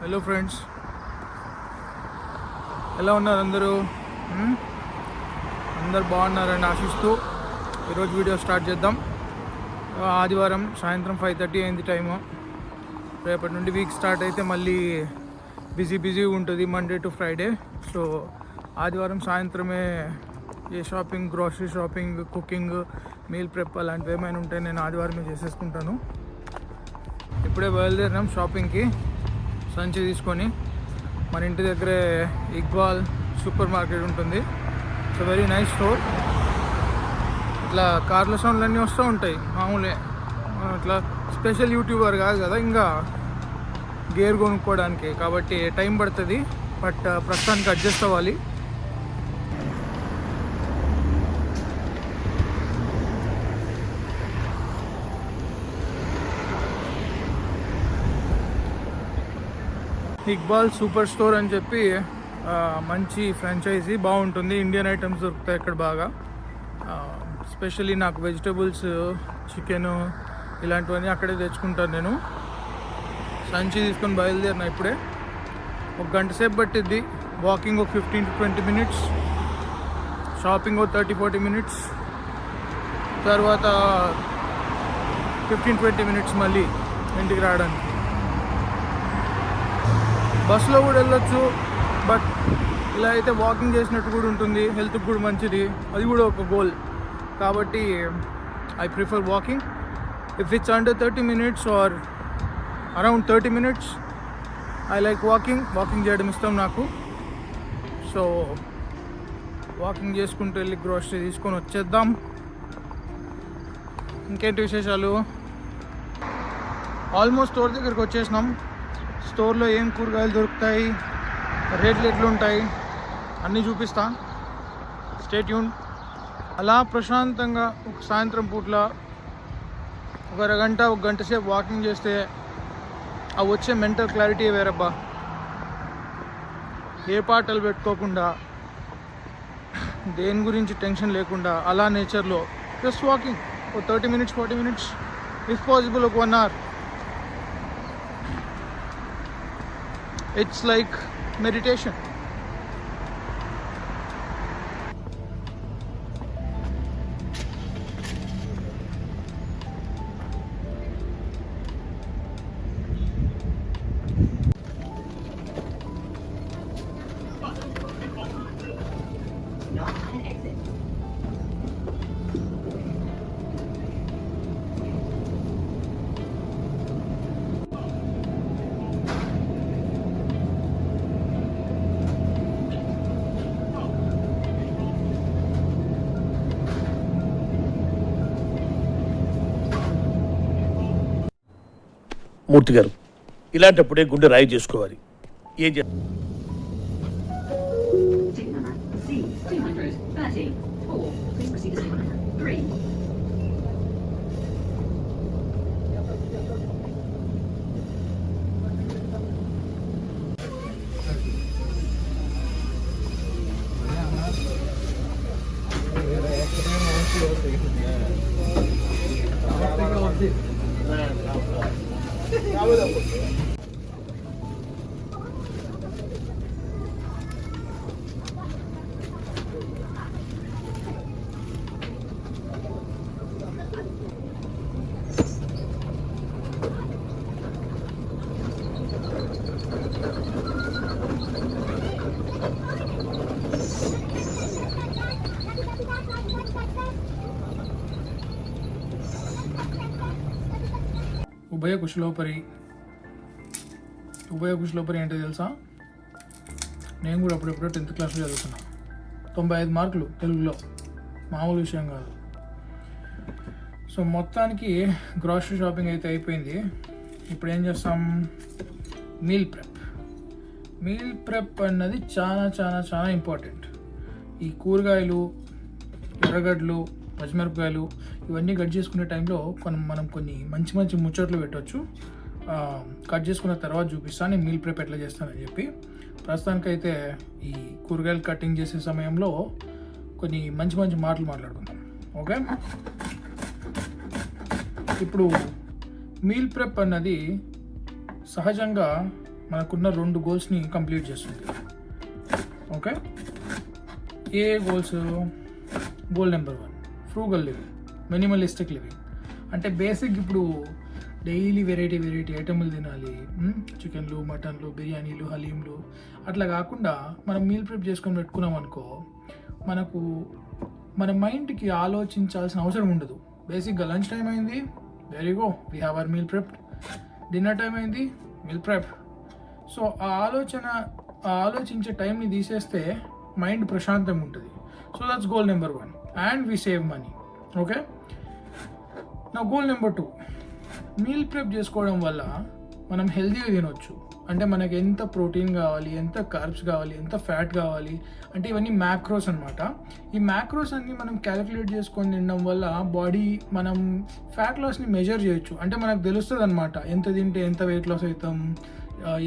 Hello friends, ఎలా ఉన్నారు అందరూ? అందరు బాగున్నారని ఆశిస్తూ ఈరోజు వీడియో స్టార్ట్ చేద్దాం. ఆదివారం సాయంత్రం 5:30 అయింది టైము. రేపటి నుండి వీక్ స్టార్ట్ అయితే మళ్ళీ బిజీ ఉంటుంది మండే టు ఫ్రైడే. సో ఆదివారం సాయంత్రమే ఏ shopping, grocery shopping, cooking, meal prep అలాంటివి ఏమైనా ఉంటే నేను ఆదివారమే చేసేసుకుంటాను. ఇప్పుడే బయలుదేరినాం షాపింగ్కి సంచి తీసుకొని. మన ఇంటి దగ్గరే ఇక్బాల్ సూపర్ మార్కెట్ ఉంటుంది. It's very nice store. ఇట్లా కార్ల సౌండ్లు అన్నీ వస్తూ ఉంటాయి మామూలే. అట్లా స్పెషల్ యూట్యూబర్ కాదు కదా, ఇంకా గేర్ కొనుక్కోవడానికి, కాబట్టి టైం పడుతుంది. బట్ ప్రస్తుతానికి అడ్జస్ట్ అవ్వాలి. ఇక్బాల్ సూపర్ స్టోర్ అని చెప్పి మంచి ఫ్రాంచైజీ, బాగుంటుంది. ఇండియన్ ఐటమ్స్ దొరుకుతాయి ఇక్కడ బాగా. స్పెషల్లీ నాకు వెజిటబుల్స్, చికెను ఇలాంటివన్నీ అక్కడే తెచ్చుకుంటాను నేను. సంచి తీసుకొని బయలుదేరిన ఇప్పుడే. ఒక గంట సేపు పట్టిద్ది. వాకింగ్ ఒక 15 to 20 minutes, షాపింగ్ ఒక 30-40 minutes, తర్వాత 15-20 minutes మళ్ళీ ఇంటికి రావడానికి. బస్సులో కూడా వెళ్ళొచ్చు, బట్ ఇలా అయితే వాకింగ్ చేసినట్టు కూడా ఉంటుంది, హెల్త్కి కూడా మంచిది. అది కూడా ఒక గోల్ కాబట్టి I prefer walking. If it's under 30 minutes or around 30 minutes, I like walking చేయడం ఇష్టం నాకు. సో వాకింగ్ చేసుకుంటూ వెళ్ళి గ్రోసరీ తీసుకొని వచ్చేద్దాం. ఇంకేంటి విశేషాలు? ఆల్మోస్ట్ స్టోర్ దగ్గరికి వచ్చేసినాం. స్టోర్లో ఏం కూరగాయలు దొరుకుతాయి, రేట్లు ఎట్లుంటాయి అన్నీ చూపిస్తా. Stay tune. అలా ప్రశాంతంగా ఒక సాయంత్రం పూట్ల ఒక అరగంట, ఒక గంట సేపు వాకింగ్ చేస్తే ఆ వచ్చే మెంటల్ క్లారిటీ వేరబ్బా. ఏ పాటలు పెట్టుకోకుండా, దేని గురించి టెన్షన్ లేకుండా అలా నేచర్లో జస్ట్ వాకింగ్ ఒక 30 minutes, 40 minutes, ఇఫ్ పాసిబుల్ ఒక 1 hour. It's like meditation. మూర్తి గారు, ఇలాంటప్పుడే గుండె రాయి చేసుకోవాలి. ఏం ఉభయ కుశలోపరి ఏంటో తెలుసా? నేను కూడా అప్పుడెప్పుడో 10th క్లాస్లో చదువుతున్నా. 95 మార్కులు తెలుగులో, మామూలు విషయం కాదు. సో మొత్తానికి గ్రాసరీ షాపింగ్ అయితే అయిపోయింది. ఇప్పుడు ఏం చేస్తాం? మీల్ ప్రెప్ అన్నది చాలా చాలా చాలా ఇంపార్టెంట్. ఈ కూరగాయలు, ఎర్రగడ్డలు, పచ్చిమిరపకాయలు ఇవన్నీ కట్ చేసుకునే టైంలో మనం కొన్ని మంచి ముచ్చట్లు పెట్టవచ్చు. కట్ చేసుకున్న తర్వాత చూపిస్తాను నేను మీల్ ప్రెప్ ఎట్లా చేస్తానని చెప్పి. ప్రస్తుతానికైతే ఈ కూరగాయలు కటింగ్ చేసే సమయంలో కొన్ని మంచి మాటలు మాట్లాడుకుందాం. ఓకే, ఇప్పుడు మీల్ ప్రెప్ అన్నది సహజంగా మనకున్న 2 గోల్స్ని కంప్లీట్ చేస్తుంది. ఓకే, ఏ goals? Goal number 1 frugal living, minimalistic living. అంటే బేసిక్ ఇప్పుడు డైలీ వెరైటీ ఐటెంలు తినాలి, చికెన్లు, మటన్లు, బిర్యానీలు, హలీంలు అట్లా కాకుండా మనం మీల్ ప్రిప్ చేసుకొని పెట్టుకున్నాం అనుకో, మనకు మన మైండ్కి ఆలోచించాల్సిన అవసరం ఉండదు. బేసిక్గా లంచ్ టైం అయింది, very go we have our meal prep. Dinner time అయింది, మీల్ ప్రెప్. సో ఆలోచించే టైంని తీసేస్తే మైండ్ ప్రశాంతంగా ఉంటుంది. So that's goal number 1 and we save money. Okay, నా గోల్ నెంబర్ 2, మీల్ ప్రెప్ చేసుకోవడం వల్ల మనం హెల్తీగా తినొచ్చు. అంటే మనకి ఎంత ప్రోటీన్ కావాలి, ఎంత కార్బ్స్ కావాలి, ఎంత ఫ్యాట్ కావాలి, అంటే ఇవన్నీ మ్యాక్రోస్ అనమాట. ఈ మ్యాక్రోస్ అన్ని మనం క్యాలిక్యులేట్ చేసుకొని తినడం వల్ల మనం ఫ్యాట్ లాస్ని మెజర్ చేయొచ్చు. అంటే మనకు తెలుస్తుంది అనమాట, ఎంత తింటే ఎంత వెయిట్ లాస్ అవుతాం,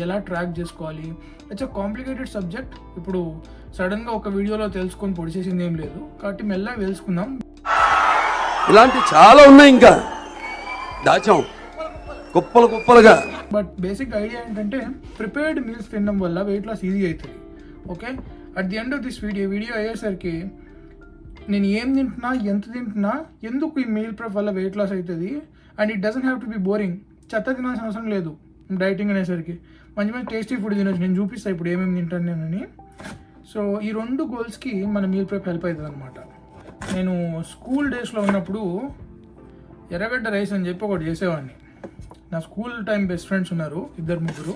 ఎలా ట్రాక్ చేసుకోవాలి. It's a complicated subject. ఇప్పుడు సడన్గా ఒక వీడియోలో తెలుసుకొని పొడి చేసింది ఏం లేదు, కాబట్టి మెల్లగా తెలుసుకుందాం. ఇలాంటి చాలా ఉన్నాయి, ఇంకా దాచాం కుప్పలుగా. బట్ బేసిక్ ఐడియా ఏంటంటే ప్రిపేర్డ్ మీల్స్ తినడం వల్ల వెయిట్ లాస్ ఈజీ అవుతుంది. Okay, at the end of this video అయ్యేసరికి నేను ఏం తింటున్నా, ఎంత తింటున్నా, ఎందుకు ఈ మీల్ ప్రెప్ వల్ల వెయిట్ లాస్ అవుతుంది, and it doesn't have to be boring. చెత్త తినాల్సిన అవసరం లేదు. డైటింగ్ అనేసరికి మంచి టేస్టీ ఫుడ్ తినొచ్చు. నేను చూపిస్తాను ఇప్పుడు ఏమేమి తింటాను నేనని. సో ఈ 2 గోల్స్కి మన మీల్ ప్రెప్ హెల్ప్ అవుతుంది అనమాట. నేను స్కూల్ డేస్లో ఉన్నప్పుడు ఎర్రగడ్డ రైస్ అని చెప్పి ఒకటి చేసేవాడిని. నా స్కూల్ టైం బెస్ట్ ఫ్రెండ్స్ ఉన్నారు 2-3,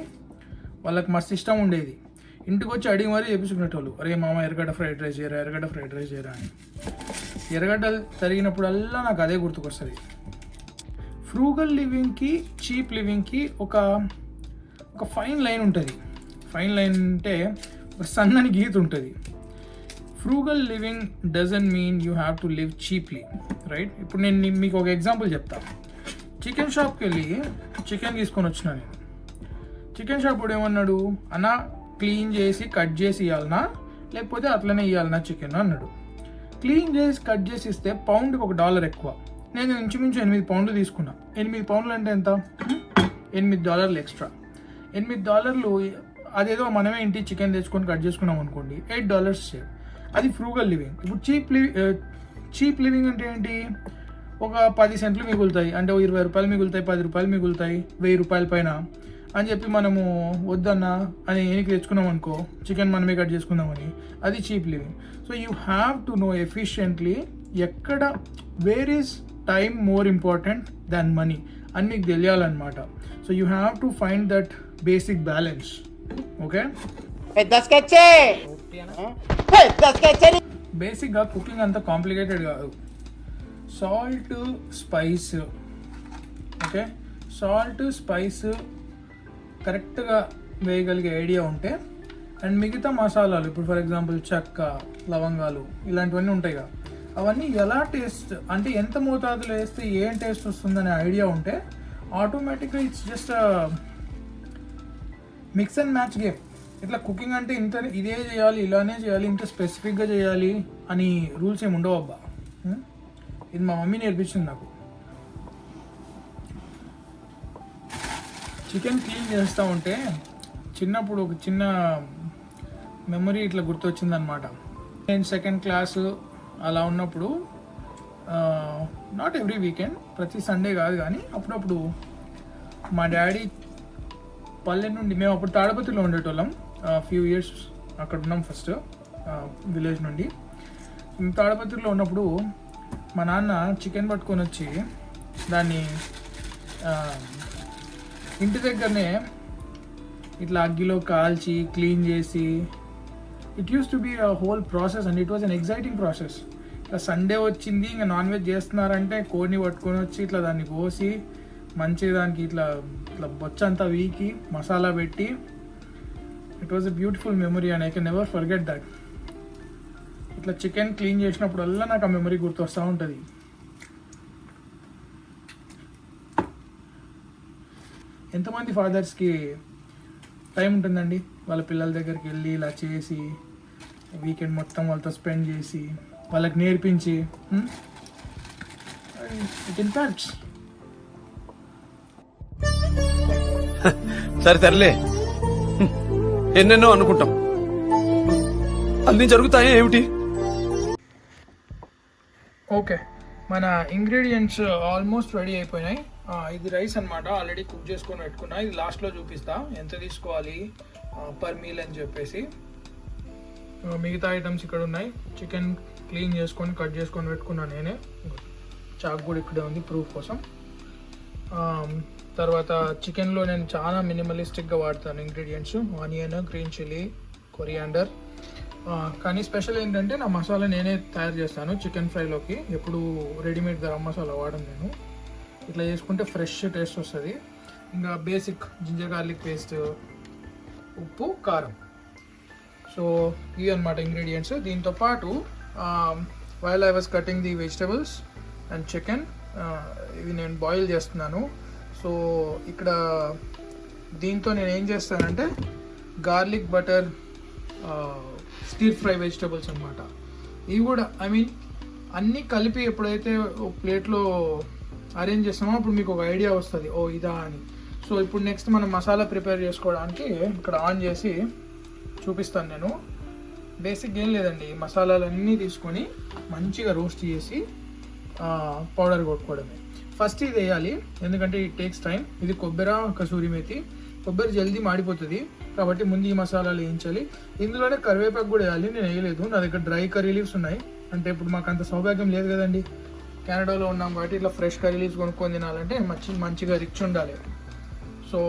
వాళ్ళకి మస్తు ఇష్టం ఉండేది. ఇంటికి వచ్చి అడిగి మరీ చేపించుకునేటోళ్ళు, అరే మామ ఎర్రగడ్డ ఫ్రైడ్ రైస్ చేయరా అని. ఎర్రగడ్డలు తరిగినప్పుడల్లా నాకు అదే గుర్తుకొస్తుంది. ఫ్రూగల్ లివింగ్కి చీప్ లివింగ్కి ఒక ఫైన్ లైన్ ఉంటుంది. ఫైన్ లైన్ అంటే ఒక సన్నని గీత ఉంటుంది. Frugal living doesn't mean you have to live cheaply, right? ఇప్పుడు నేను మీకు ఒక ఎగ్జాంపుల్ చెప్తాను. చికెన్ షాప్కి వెళ్ళి చికెన్ తీసుకొని వచ్చినా నేను. చికెన్ షాప్ కూడా ఏమన్నాడు, అన్న క్లీన్ చేసి కట్ చేసి ఇవ్వాలనా లేకపోతే అట్లనే ఇవ్వాలనా చికెన్ అన్నాడు. క్లీన్ చేసి కట్ చేసి ఇస్తే పౌండ్కి $1 ఎక్కువ. నేను ఇంచుమించు 8 పౌండ్లు తీసుకున్నా. 8 పౌండ్లు అంటే ఎంత? $8 ఎక్స్ట్రా. $8 అదేదో మనమే ఇంటి చికెన్ తెచ్చుకొని కట్ చేసుకున్నాం అనుకోండి, $8 సేవ్. అది ఫ్రూగల్ లివింగ్. ఇప్పుడు చీప్ లివింగ్ అంటే ఏంటి? ఒక 10 సెంట్లు మిగులుతాయి, అంటే ₹20 మిగులుతాయి, ₹10 మిగులుతాయి, ₹1000 పైన అని చెప్పి మనము వద్దన్నా అని ఎనికి తెచ్చుకున్నాం అనుకో, చికెన్ మనమే కట్ చేసుకుందామని, అది cheap living. So you have to know efficiently ఎక్కడ where is time more important than money అని మీకు తెలియాలన్నమాట. So you have to find that basic balance. Okay, బేసిక్గా కుకింగ్ అంత కాంప్లికేటెడ్ కాదు. Salt, spice, okay, salt, spice కరెక్ట్గా వేయగలిగే idea ఉంటే, అండ్ మిగతా మసాలాలు ఇప్పుడు ఫర్ ఎగ్జాంపుల్ చెక్క, లవంగాలు ఇలాంటివన్నీ ఉంటాయి కదా, అవన్నీ ఎలా టేస్ట్ అంటే ఎంత మోతాదులో వేస్తే ఏం టేస్ట్ వస్తుందనే ఐడియా ఉంటే ఆటోమేటిక్గా it's just mix and match game. ఇట్లా కుకింగ్ అంటే ఇదే చేయాలి, ఇలానే చేయాలి, ఇంత స్పెసిఫిక్గా చేయాలి అని రూల్స్ ఏమి ఉండవు అబ్బా. ఇది మా మమ్మీ నేర్పించింది నాకు. చికెన్ క్లీన్ చేస్తూ ఉంటే చిన్నప్పుడు ఒక చిన్న మెమరీ ఇట్లా గుర్తొచ్చిందనమాట. నేను 2nd క్లాసు అలా ఉన్నప్పుడు, నాట్ ఎవ్రీ వీకెండ్, ప్రతి సండే కాదు కానీ అప్పుడప్పుడు మా డాడీ పల్లె నుండి, మేము అప్పుడు తాడపత్రిలో ఉండేటోళ్ళం, ఫ్యూ ఇయర్స్ అక్కడ ఉన్నాం ఫస్ట్ విలేజ్ నుండి. తాడపత్రిలో ఉన్నప్పుడు మా నాన్న చికెన్ పట్టుకొని వచ్చి దాన్ని ఇంటి దగ్గరనే ఇట్లా అగ్గిలో కాల్చి క్లీన్ చేసి, it use to be a whole process and it was an exciting process. ఇట్లా సండే వచ్చింది, ఇంకా నాన్ వెజ్ చేస్తున్నారంటే కోడిని పట్టుకొని వచ్చి ఇట్లా దాన్ని కోసి మంచిగా దానికి ఇట్లా బొచ్చ అంతా వీకి మసాలా పెట్టి, it was a beautiful memory and I can never forget that. ఇట్లా చికెన్ క్లీన్ చేసినప్పుడల్లా నాకు ఆ మెమరీ గుర్తొస్తూ ఉంటుంది. ఎంతమంది ఫాదర్స్కి టైం ఉంటుందండి వాళ్ళ పిల్లల దగ్గరికి వెళ్ళి ఇలా చేసి వీకెండ్ మొత్తం వాళ్ళతో స్పెండ్ చేసి వాళ్ళకి నేర్పించి? It impacts. సరే సర్లే, ఎన్నెన్నో అనుకుంటాం, అన్ని జరుగుతాయా ఏమిటి? ఓకే, మన ఇంగ్రీడియంట్స్ ఆల్మోస్ట్ రెడీ అయిపోయినాయి. ఇది రైస్ అన్నమాట, ఆల్రెడీ కుక్ చేసుకొని పెట్టుకున్నా. ఇది లాస్ట్లో చూపిస్తా ఎంత తీసుకోవాలి పర్ మీల్ అని చెప్పేసి. మిగతా ఐటమ్స్ ఇక్కడ ఉన్నాయి. చికెన్ క్లీన్ చేసుకొని కట్ చేసుకొని పెట్టుకున్నా నేనే. చాకు కూడా ఇక్కడే ఉంది ప్రూఫ్ కోసం. తర్వాత చికెన్లో నేను చాలా మినిమలిస్టిక్గా వాడతాను ingredients. Onion, green chilli, coriander. కానీ స్పెషల్ ఏంటంటే నా మసాలా నేనే తయారు చేస్తాను చికెన్ ఫ్రైలోకి. ఎప్పుడు రెడీమేడ్ గరం మసాలా వాడను నేను. ఇట్లా చేసుకుంటే ఫ్రెష్ టేస్ట్ వస్తుంది. ఇంకా బేసిక్ జింజర్ గార్లిక్ పేస్ట్, ఉప్పు, కారం. సో ఇవి అనమాట ఇంగ్రీడియంట్స్. దీంతో పాటు while I was cutting the vegetables and chicken, ఇవి నేను బాయిల్ చేస్తున్నాను. సో ఇక్కడ దీంతో నేను ఏం చేస్తానంటే garlic butter stir fry vegetables అనమాట. ఇవి కూడా అన్నీ కలిపి ఎప్పుడైతే ప్లేట్లో అరేంజ్ చేస్తామో అప్పుడు మీకు ఒక ఐడియా వస్తుంది, ఓ ఇదా అని. సో ఇప్పుడు నెక్స్ట్ మనం మసాలా ప్రిపేర్ చేసుకోవడానికి ఇక్కడ ఆన్ చేసి చూపిస్తాను నేను. బేసిక్ ఏం లేదండి, మసాలాలన్నీ తీసుకొని మంచిగా రోస్ట్ చేసి పౌడర్ కొట్టుకోవడమే. ఫస్ట్ ఇది వేయాలి, ఎందుకంటే ఇట్ టేక్స్ టైం. ఇది కొబ్బరి, కసూరి మేతి. కొబ్బరి జల్దీ మాడిపోతుంది కాబట్టి ముందు ఈ మసాలాలు వేయించాలి. ఇందులోనే కరివేపాకు కూడా వేయాలి, నేను వేయలేదు. నా దగ్గర డ్రై కర్రీ లీవ్స్ ఉన్నాయి. అంటే ఇప్పుడు మాకు అంత సౌభాగ్యం లేదు కదండి, కెనడాలో ఉన్నాం కాబట్టి ఇట్లా ఫ్రెష్ కర్రీ లీవ్స్ కొనుక్కొని తినాలంటే మంచిగా రిచ్ ఉండాలి. సో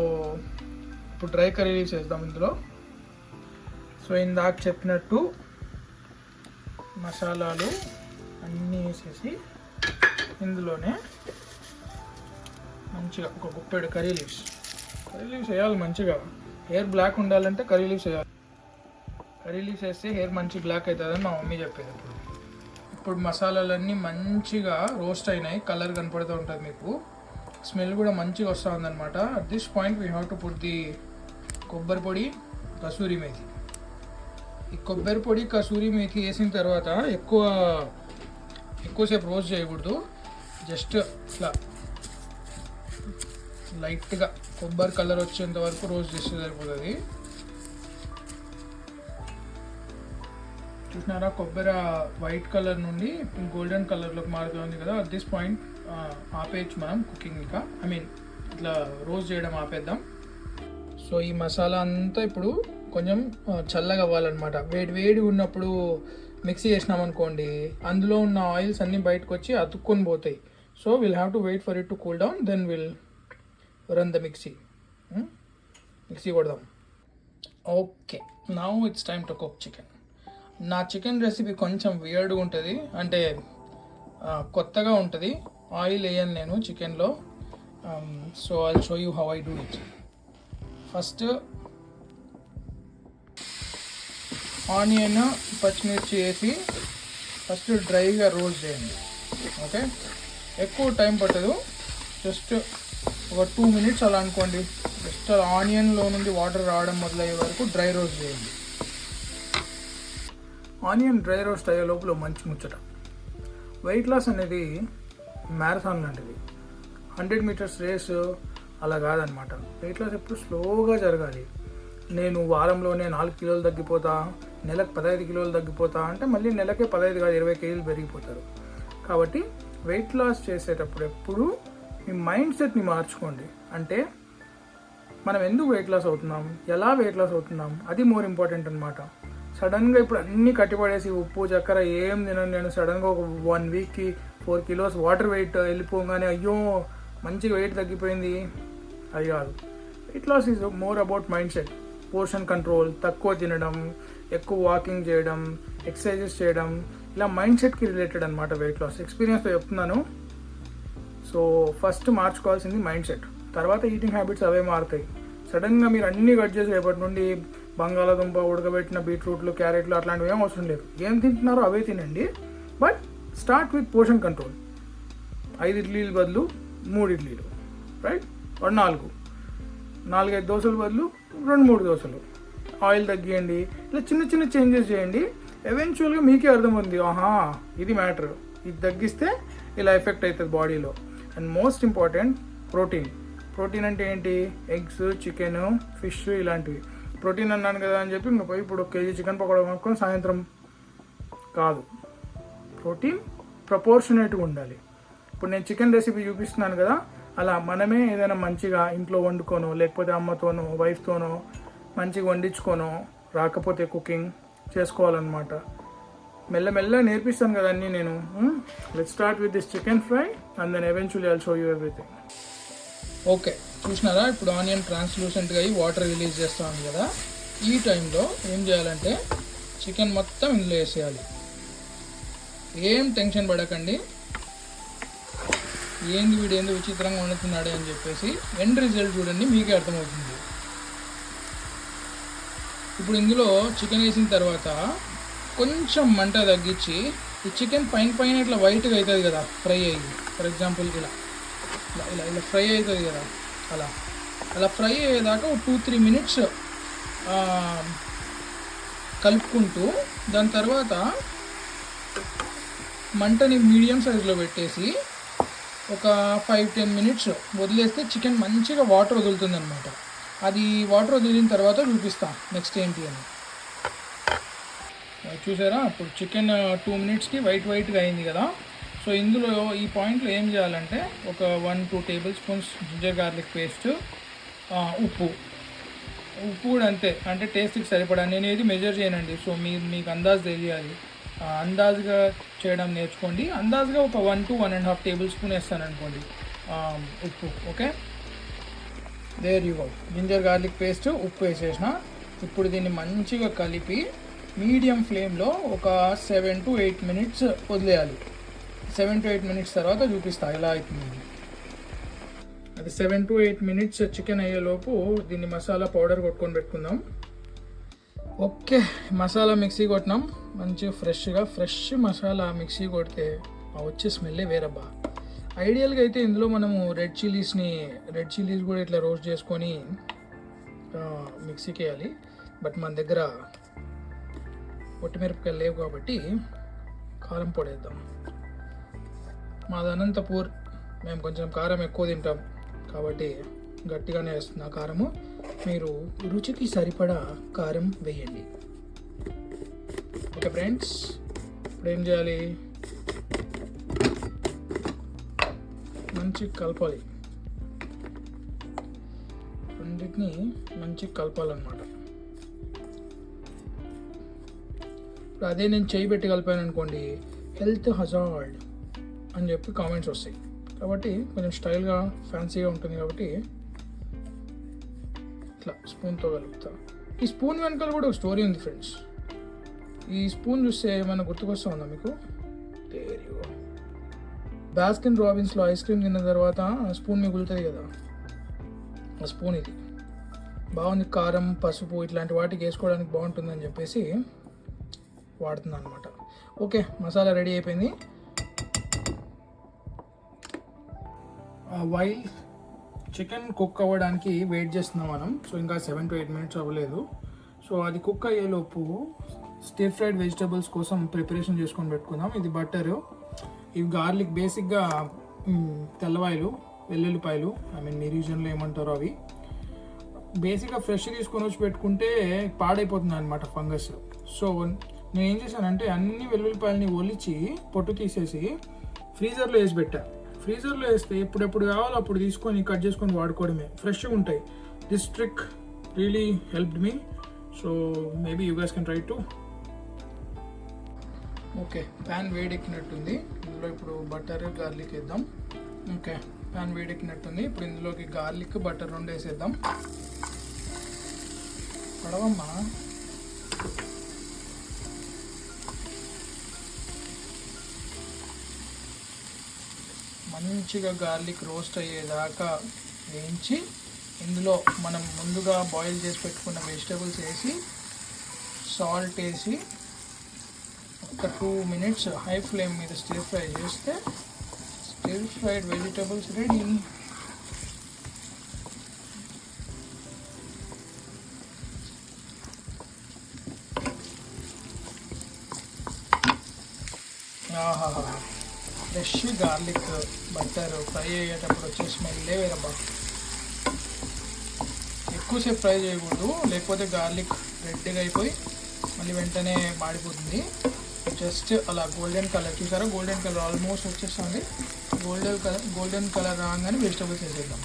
ఇప్పుడు డ్రై కర్రీ లీవ్స్ వేద్దాం ఇందులో. సో ఇందాక చెప్పినట్టు మసాలాలు అన్నీ వేసేసి ఇందులోనే మంచిగా ఒక గుప్పెడు కర్రీ లీవ్స్ వేయాలి. మంచిగా హెయిర్ బ్లాక్ ఉండాలంటే కర్రీ లీవ్స్ వేయాలి. కర్రీ లీవ్స్ వేస్తే హెయిర్ మంచి బ్లాక్ అవుతుందని మా మమ్మీ చెప్పేది. ఇప్పుడు మసాలాలన్నీ మంచిగా రోస్ట్ అయినాయి, కలర్ కనపడుతూ ఉంటుంది మీకు. స్మెల్ కూడా మంచిగా వస్తూ ఉందన్నమాట. At this point we have to put the కొబ్బరి పొడి, కసూరి మేతి. ఈ కొబ్బరి పొడి, కసూరి మేతి వేసిన తర్వాత ఎక్కువసేపు రోస్ట్ చేయకూడదు. జస్ట్ ఇట్లా లైట్గా కొబ్బరి కలర్ వచ్చేంత వరకు రోస్ట్ చేస్తే సరిపోతుంది. చూసినారా, కొబ్బరి వైట్ కలర్ నుండి గోల్డెన్ కలర్లోకి మారుతుంది కదా. అట్ దిస్ పాయింట్ ఆపేయచ్చు మనం కుకింగ్. ఇంకా ఇట్లా రోస్ట్ చేయడం ఆపేద్దాం. సో ఈ మసాలా అంతా ఇప్పుడు కొంచెం చల్లగా అవ్వాలన్నమాట. వేడి ఉన్నప్పుడు మిక్సీ చేసినామనుకోండి, అందులో ఉన్న ఆయిల్స్ అన్నీ బయటకు వచ్చి అతుక్కొని పోతాయి. So will have to wait for it to cool down, then will run the mixie కొడదాం. Okay, now it's time to cook chicken. నా చికెన్ రెసిపీ కొంచెం వియర్డ్గా ఉంటుంది, అంటే కొత్తగా ఉంటుంది. ఆయిల్ వేయను నేను చికెన్లో. So I'll show you how I do it. First onion, పచ్చిమిర్చి వేసి ఫస్ట్ డ్రైగా రోస్ట్ చేయండి. ఓకే, ఎక్కువ టైం పట్టదు, జస్ట్ ఒక 2 minutes అలా అనుకోండి. జస్ట్ ఆనియన్లో నుండి వాటర్ రావడం మొదలయ్యే వరకు డ్రై రోస్ట్ చేయండి. ఆనియన్ డ్రై రోస్ట్ అయ్యే లోపల మంచి ముచ్చట. వెయిట్ లాస్ అనేది మ్యారథాన్ లాంటిది. 100 meters రేసు అలా కాదనమాట. వెయిట్ లాస్ ఎప్పుడు స్లోగా జరగాలి. నేను వారంలోనే 4 kilos తగ్గిపోతా, నెలకు 15 kilos తగ్గిపోతా అంటే మళ్ళీ నెలకే 15 కాదు 20 kgs పెరిగిపోతారు. కాబట్టి వెయిట్ లాస్ చేసేటప్పుడు ఎప్పుడు మీ మైండ్ సెట్ని మార్చుకోండి. అంటే మనం ఎందుకు వెయిట్ లాస్ అవుతున్నాం, ఎలా వెయిట్ లాస్ అవుతున్నాం, అది మోర్ ఇంపార్టెంట్ అనమాట. సడన్గా ఇప్పుడు అన్నీ కట్టిపడేసి ఉప్పు చక్కెర ఏం తినను నేను, సడన్గా ఒక 1 weekకి 4 kilos వాటర్ వెయిట్ వెళ్ళిపోగానే అయ్యో మంచిగా వెయిట్ తగ్గిపోయింది అది కాదు. Weight loss is more about mind set. Portion control, తక్కువ తినడం, ఎక్కువ వాకింగ్ చేయడం, ఎక్సర్సైజెస్ చేయడం, ఇలా మైండ్ సెట్కి రిలేటెడ్ అనమాట వెయిట్ లాస్. ఎక్స్పీరియన్స్తో చెప్తున్నాను. సో ఫస్ట్ మార్చుకోవాల్సింది మైండ్ సెట్, తర్వాత ఈటింగ్ హ్యాబిట్స్ అవే మారుతాయి. సడన్గా మీరు అన్నీ కట్ చేసి రేపటి నుండి బంగాళాదుంప, ఉడకబెట్టిన బీట్రూట్లు, క్యారెట్లు అట్లాంటివి ఏం అవసరం లేదు. ఏం తింటున్నారో అవే తినండి. But start with portion control. 5 ఇడ్లీలు బదులు 3 ఇడ్లీలు, రైట్? 4-5 దోశలు బదులు 2-3 దోశలు. ఆయిల్ తగ్గియండి. ఇలా చిన్న చేంజెస్ చేయండి. ఎవెన్చువల్గా మీకే అర్థమవుతుంది, ఆహా ఇది మ్యాటర్, ఇది తగ్గిస్తే ఇలా ఎఫెక్ట్ అవుతుంది బాడీలో. And most important protein. Protein అంటే ఏంటి? ఎగ్స్, చికెన్, ఫిష్ ఇలాంటివి. ప్రోటీన్ అన్నాను కదా అని చెప్పి ఇంకా పోయి ఇప్పుడు 1 కేజీ చికెన్ పకోడా కొనుక్కొని సాయంత్రం కాదు. ప్రోటీన్ ప్రపోర్షనేట్గా ఉండాలి. ఇప్పుడు నేను చికెన్ రెసిపీ చూపిస్తున్నాను కదా, అలా మనమే ఏదైనా మంచిగా ఇంట్లో వండుకోనో లేకపోతే అమ్మతోనో వైఫ్తోనో మంచిగా వండించుకోనో రాకపోతే కుకింగ్ చేసుకోవాలన్నమాట. మెల్లమెల్ల నేర్పిస్తాను కదా అన్నీ నేను. Let's start with this chicken fry and then eventually I'll show you everything. Okay, చూసినారా ఇప్పుడు ఆనియన్ ట్రాన్స్లూసెంట్గా అయ్యి వాటర్ రిలీజ్ చేస్తూ ఉంది కదా. ఈ టైంలో ఏం చేయాలంటే చికెన్ మొత్తం ఇందులో వేసేయాలి. ఏం టెన్షన్ పడకండి, ఏంది వీడు ఏందో విచిత్రంగా వండుతున్నాడే అని చెప్పేసి ఎండ్ రిజల్ట్ చూడండి, మీకే అర్థమవుతుంది. ఇప్పుడు ఇందులో చికెన్ వేసిన తర్వాత కొంచెం మంట తగ్గించి ఈ చికెన్ పైన ఇట్లా వైట్గా అవుతుంది కదా ఫ్రై అయ్యి, ఫర్ ఎగ్జాంపుల్ ఇలా ఇలా ఇలా ఫ్రై అవుతుంది కదా, అలా ఫ్రై అయ్యేదాకా 2-3 మినిట్స్ కలుపుకుంటూ దాని తర్వాత మంటని మీడియం సైజులో పెట్టేసి ఒక 5-10 మినిట్స్ వదిలేస్తే చికెన్ మంచిగా వాటర్ వదులుతుంది అనమాట. అది వాటర్ వదిలిన తర్వాత చూపిస్తాను నెక్స్ట్ ఏంటి అని. చూసారా ఇప్పుడు చికెన్ 2 మినిట్స్కి వైట్గా అయింది కదా. సో ఇందులో ఈ పాయింట్లో ఏం చేయాలంటే ఒక 1-2 tablespoons ginger garlic paste, ఉప్పు కూడా అంతే, అంటే టేస్ట్కి సరిపడా. నేను ఏది మెజర్ చేయనండి, సో మీకు అందాజు తెలియాలి. అందాజుగా చేయడం నేర్చుకోండి. అందాజుగా ఒక 1-1.5 టేబుల్ స్పూన్ వేస్తాను అనుకోండి ఉప్పు. Okay, there you go. Ginger garlic paste, ఉప్పు వేసేసిన. ఇప్పుడు దీన్ని మంచిగా కలిపి మీడియం ఫ్లేమ్లో ఒక 7-8 మినిట్స్ వదిలేయాలి. 7-8 మినిట్స్ తర్వాత చూపిస్తా ఎలా అవుతుంది. అది 7-8 మినిట్స్ చికెన్ అయ్యేలోపు దీన్ని మసాలా పౌడర్ కొట్టుకొని పెట్టుకుందాం. ఓకే, మసాలా మిక్సీ కొట్టినాం మంచిగా ఫ్రెష్ మసాలా మిక్సీ కొడితే వచ్చే స్మెల్లే వేరబ్బా. ఐడియల్గా అయితే ఇందులో మనము రెడ్ చిల్లీస్ కూడా ఇట్లా రోస్ట్ చేసుకొని మిక్సీకి వేయాలి. బట్ మన దగ్గర పొట్టిమిరపకాయలు లేవు కాబట్టి కారం పొడి వేద్దాం. మాది అనంతపూర్, మేము కొంచెం కారం ఎక్కువ తింటాం కాబట్టి గట్టిగానే వేస్తుంది ఆ కారము. మీరు రుచికి సరిపడా కారం వేయండి. ఓకే ఫ్రెండ్స్, ఇప్పుడు ఏం చేయాలి, మంచిగా కలపాలి. రెండింటిని మంచిగా కలపాలన్నమాట. ఇప్పుడు అదే నేను చేయి పెట్టి కలిపాను అనుకోండి, హెల్త్ హజార్డ్ అని చెప్పి కామెంట్స్ వస్తాయి. కాబట్టి కొంచెం స్టైల్గా ఫ్యాన్సీగా ఉంటుంది కాబట్టి ఇట్లా స్పూన్తో కలుపుతా. ఈ స్పూన్ వెనకాల కూడా ఒక స్టోరీ ఉంది ఫ్రెండ్స్. ఈ స్పూన్ చూస్తే ఏమైనా గుర్తుకొస్తా ఉందా మీకు? బాస్కిన్ రాబిన్స్లో ఐస్ క్రీమ్ తిన్న తర్వాత స్పూన్ మిగులుతుంది కదా, ఆ స్పూన్ ఇది బాగుంది. కారం, పసుపు ఇట్లాంటి వాటికి వేసుకోవడానికి బాగుంటుందని చెప్పేసి వాడుతున్నాను అనమాట. ఓకే, మసాలా రెడీ అయిపోయింది. వైల్ చికెన్ కుక్ అవ్వడానికి వెయిట్ చేస్తున్నాం మనం. సో ఇంకా 7-8 మినిట్స్ అవ్వలేదు. సో అది కుక్ అయ్యేలోపు స్టిర్ ఫ్రైడ్ వెజిటబుల్స్ కోసం ప్రిపరేషన్ చేసుకొని పెట్టుకుందాం. ఇది బట్టరు, ఇవి గార్లిక్, బేసిక్గా తెల్లవాయలు, వెల్లుల్లిపాయలు, మీ రీజన్లో ఏమంటారో అవి. బేసిక్గా ఫ్రెష్ తీసుకొని వచ్చి పెట్టుకుంటే పాడైపోతుంది అనమాట ఫంగస్. సో నేను ఏం చేశానంటే అన్ని వెల్లుల్లిపాయలని ఒలిచి పొట్టు తీసేసి ఫ్రీజర్లో వేసి పెట్టా. ఫ్రీజర్లో వేస్తే ఎప్పుడెప్పుడు కావాలో అప్పుడు తీసుకొని కట్ చేసుకొని వాడుకోవడమే, ఫ్రెష్గా ఉంటాయి. This trick really helped me. So maybe you guys can try to. Okay, pan వేడెక్కినట్టుంది. ఇందులో ఇప్పుడు బటర్, గార్లిక్ వేద్దాం. ఓకే, ప్యాన్ వేడెక్కినట్టుంది. ఇప్పుడు ఇందులోకి గార్లిక్, బటర్ 2 వేసేద్దాం. పడవమ్మా. మంచిగా గార్లిక్ రోస్ట్ అయ్యేదాకా వేయించి ఇందులో మనం ముందుగా బాయిల్ చేసి పెట్టుకున్న వెజిటబుల్స్ వేసి సాల్ట్ వేసి ఒక 2 మినిట్స్ హై ఫ్లేమ్ మీద స్టిర్ ఫ్రై చేస్తే స్టిర్ ఫ్రైడ్ వెజిటబుల్స్ రెడీ. ఆహా, ఫ్రెష్ గార్లిక్ బటర్ ఫ్రై అయ్యేటప్పుడు వచ్చే స్మెల్లే వేరబ్బా. ఎక్కువ ఎక్కువసేపు ఫ్రై చేయకూడదు, లేకపోతే గార్లిక్ రెడ్గా అయిపోయి మళ్ళీ వెంటనే మాడిపోతుంది. జస్ట్ అలా గోల్డెన్ కలర్ చూసారా, గోల్డెన్ కలర్ ఆల్మోస్ట్ వచ్చేస్తుంది. గోల్డెన్ కలర్ రాగానే వెజిటబుల్స్ వేసేద్దాం.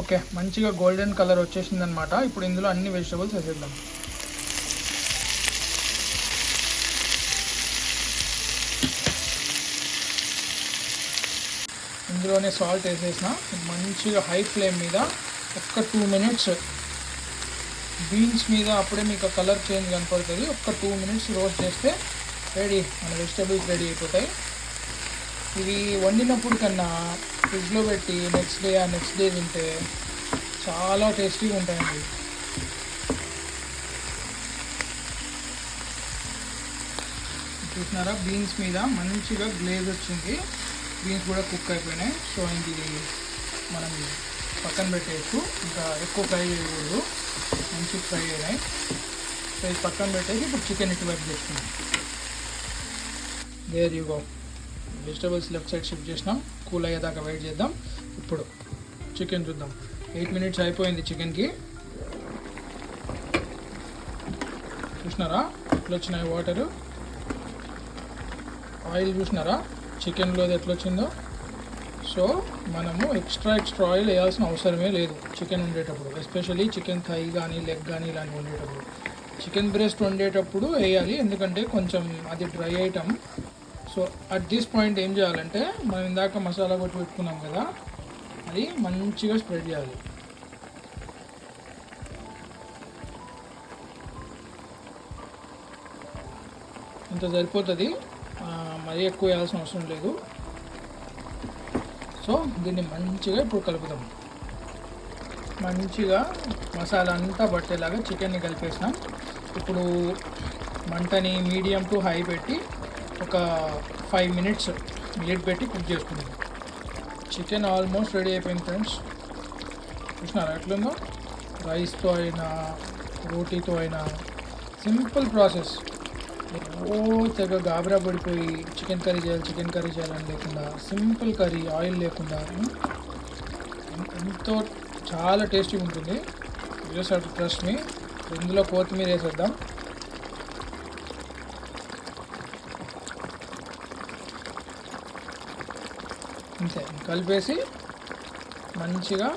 ఓకే, మంచిగా గోల్డెన్ కలర్ వచ్చేసింది అనమాట. ఇప్పుడు ఇందులో అన్ని వెజిటబుల్స్ వేసేద్దాం. ఇందులోనే సాల్ట్ వేసేసిన. మంచిగా హై ఫ్లేమ్ మీద ఒక్క 2 minutes బీన్స్ మీద అప్పుడే మీకు కలర్ చేంజ్ కనపడుతుంది. ఒక్క 2 minutes రోస్ట్ చేస్తే రెడీ, మన వెజిటబుల్స్ రెడీ అయిపోతాయి. ఇవి వండినప్పుడు కన్నా ఫ్రిడ్జ్లో పెట్టి నెక్స్ట్ డే తింటే చాలా టేస్టీగా ఉంటాయండి. చూసినారా, బీన్స్ మీద మంచిగా గ్లేజ్ వచ్చింది, బీన్స్ కూడా కుక్ అయిపోయినాయి. సో ఇంక ఇది మనం పక్కన పెట్టేయచ్చు, ఇంకా ఎక్కువ ఫ్రై చేయకూడదు, మంచిగా ఫ్రై అయినాయి. సో ఇది పక్కన పెట్టేసి ఇప్పుడు చికెన్ ఇటువైపు చేసుకున్నాం. There you go. Vegetables left side shift చేసినాం, కూల్ అయ్యేదాకా వెయిట్ చేద్దాం. ఇప్పుడు చికెన్ చూద్దాం. 8 minutes అయిపోయింది చికెన్కి. చూసినారా ఎట్లా వచ్చినాయి వాటరు, ఆయిల్ చూసినారా చికెన్లో ఎట్లా వచ్చిందో. సో మనము ఎక్స్ట్రా ఆయిల్ వేయాల్సిన అవసరమే లేదు చికెన్ వండేటప్పుడు, ఎస్పెషల్లీ చికెన్ థై కానీ లెగ్ కానీ ఇలాంటివి వండేటప్పుడు. చికెన్ బ్రెస్ట్ వండేటప్పుడు వేయాలి, ఎందుకంటే కొంచెం అది dry item. So at this point ఏం చేయాలంటే, మనం ఇందాక మసాలా కొట్టి పెట్టుకున్నాం కదా, అది మంచిగా స్ప్రెడ్ చేయాలి. ఇంత సరిపోతుంది, మరీ ఎక్కువ వేయాల్సిన అవసరం లేదు. సో దీన్ని మంచిగా ఇప్పుడు కలుపుదాం. మంచిగా మసాలా అంతా పట్టేలాగా చికెన్ని కలిపేసినాం. ఇప్పుడు మంటని మీడియం టు హై పెట్టి ఒక 5 minutes లిడ్ పెట్టి కుక్ చేసుకుందాం. చికెన్ ఆల్మోస్ట్ రెడీ అయిపోయింది ఫ్రెండ్స్. చూసినారా ఎట్లుందో, రైస్తో అయినా రోటీతో అయినా సింపుల్ ప్రాసెస్. తెగ గాబరా పడిపోయి చికెన్ కర్రీ చేయాలని లేకుండా, సింపుల్ కర్రీ, ఆయిల్ లేకుండా ఎంతో చాలా టేస్టీగా ఉంటుంది. Just have to trust me. ఇందులో కొత్తిమీర వేసేద్దాం. అంతే, కలిపేసి మంచిగా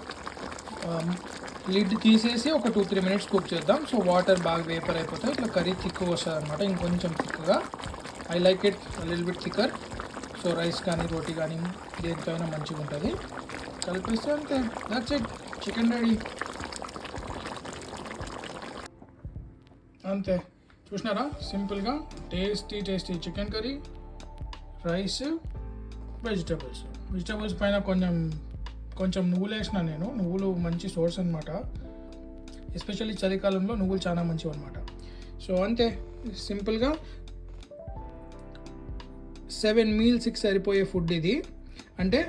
లిడ్ తీసేసి ఒక 2-3 minutes కుక్ చేద్దాం. సో వాటర్ బాగా వేపర్ అయిపోతాయి, ఇట్లా కర్రీ థిక్గా వస్తుంది అనమాట, ఇంకొంచెం థిక్గా. I like it little bit thicker. So rice కానీ రోటీ కానీ దేనితో అయినా మంచిగా ఉంటుంది. కలిపేస్తే అంతే, దట్స్ ఇట్, చికెన్ రెడీ. అంతే, చూసినారా సింపుల్గా tasty chicken curry, rice, vegetables పైన కొంచెం నువ్వులు వేసిన నేను. నువ్వులు మంచి సోర్స్ అనమాట, ఎస్పెషల్లీ చలికాలంలో నువ్వులు చాలా మంచివి అనమాట. సో అంతే సింపుల్గా 7 mealsకి సరిపోయే ఫుడ్ ఇది. అంటే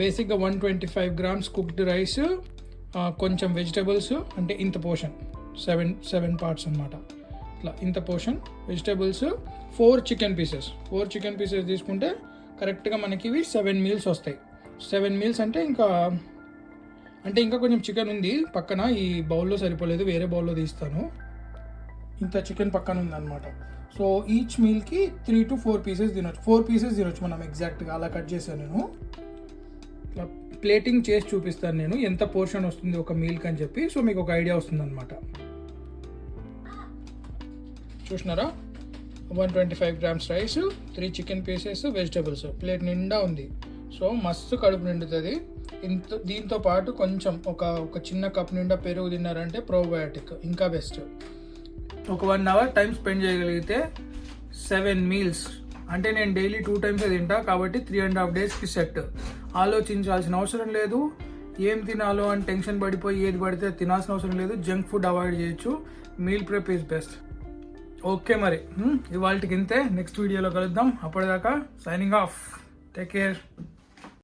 బేసిక్గా 125 grams కుక్డ్ రైస్, కొంచెం వెజిటబుల్స్, అంటే ఇంత పోర్షన్ 7 parts అనమాట. ఇట్లా ఇంత పోర్షన్ వెజిటబుల్స్, 4 chicken pieces తీసుకుంటే కరెక్ట్గా మనకి ఇవి 7 meals వస్తాయి. 7 meals అంటే ఇంకా కొంచెం చికెన్ ఉంది పక్కన, ఈ బౌల్లో సరిపోలేదు, వేరే బౌల్లో తీస్తాను. ఇంత చికెన్ పక్కన ఉంది అనమాట. సో ఈచ్ మీల్కి 3 to 4 pieces తినొచ్చు. 4 pieces తినొచ్చు మనం ఎగ్జాక్ట్గా. అలా కట్ చేశాను నేను. ఇట్లా ప్లేటింగ్ చేసి చూపిస్తాను నేను ఎంత పోర్షన్ వస్తుంది ఒక మీల్కి అని చెప్పి. సో మీకు ఒక ఐడియా వస్తుంది అనమాట. చూసినారా, 125 grams rice, 3 chicken pieces, vegetables, plate నిండా ఉంది. సో మస్తు కడుపు నిండుతుంది. దీంతో పాటు కొంచెం ఒక చిన్న కప్ నిండా పెరుగు తిన్నారంటే ప్రోబయోటిక్, ఇంకా బెస్ట్. ఒక 1 hour టైం స్పెండ్ చేయగలిగితే 7 meals, అంటే నేను డైలీ 2 times తింటా కాబట్టి 3.5 daysకి సెట్. ఆలోచించాల్సిన అవసరం లేదు, ఏం తినాలో అని టెన్షన్ పడిపోయి ఏది పడితే తినాల్సిన అవసరం లేదు. జంక్ ఫుడ్ అవాయిడ్ చేయొచ్చు. Meal prep is best. Okay మరి ఇవాళకి ఇంతే. నెక్స్ట్ వీడియోలో కలుద్దాం. అప్పటిదాకా సైనింగ్ ఆఫ్. Take care.